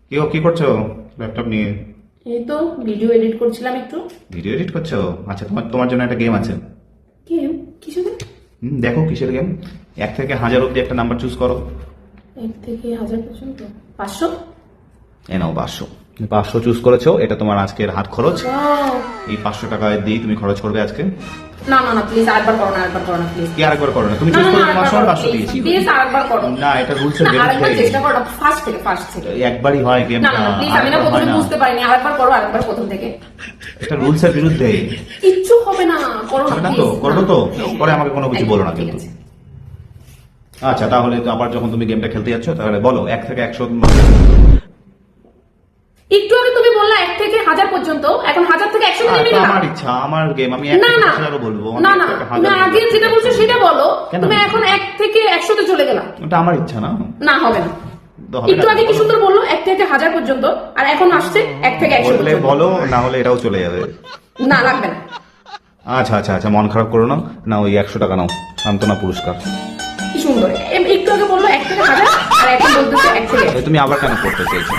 কি করছো ল্যাপটপ নিয়ে? এই তো ভিডিও এডিট করছিলাম একটু। ভিডিও এডিট করছো? আচ্ছা, তোমার জন্য একটা গেম আছে। গেম? কিসের? দেখো কিসের গেম। 1 থেকে 1000 অব্দি একটা নাম্বার চুজ করো। 1 থেকে 1000 পর্যন্ত। 500? এ নাও 500 চুজ করেছো, এটা তোমার আজকের হাত খরচ। Wow! এই 500 টাকা দিয়ে তুমি খরচ করবে আজকে। না না না, প্লিজ আরেকবার করো না, আরেকবার করো না প্লিজ। কি আরেকবার করো না? তুমি চুজ করে তোমার সময় 500 দিয়েছি। প্লিজ আরেকবার করো না, এটা রুলসের না, আরেকবার বিরুদ্ধে। চেষ্টা করো, ফার্স্ট থেকে। একবারই হয় গেম। না না প্লিজ, আমি না প্রথমে বুঝতে পারিনি, আরেকবার করো, আরেকবার প্রথম থেকে। এটা রুলসের বিরুদ্ধে। কিচ্ছু হবে না, করো না হবে না তো? please, করবো না। তো? পরে আমাকে কোনো কিছু বলো না ঠিক কিন্তু। আছে। আচ্ছা, তাহলে তো আবার যখন তুমি গেমটা খেলতে যাচ্ছ তাহলে বলো 1 থেকে 100। একটু আগে তুমি বললা 1 থেকে 1000 পর্যন্ত, এখন 1000 থেকে 100 নিয়ে নিলা। আমার ইচ্ছা, আমার গেম, আমি 1 না থেকে না 1000 বলবো। না না, তুমি আগে যেটা বলছো সেটা বলো। কেন? তুমি এখন 1 থেকে 100 তে চলে গেলা। ওটা আমার ইচ্ছা না। না হবে না। তো হবে একটু না। আগে কি সুন্দর বললো 1 থেকে 1000 পর্যন্ত, আর এখন আসছে 1 থেকে 100 বললে পর্যন্ত। বলো, না হলে এটাও চলে যাবে। না লাগবে না। আচ্ছা, মন খারাপ করো না। না, ওই 100 টাকা নাও, সান্ত্বনা পুরস্কার। কি সুন্দর, একটু আগে বললো 1 থেকে 1000, আর এখন বলতেছে 1 থেকে 100। তুমি আবার কেন করতে চাইছো?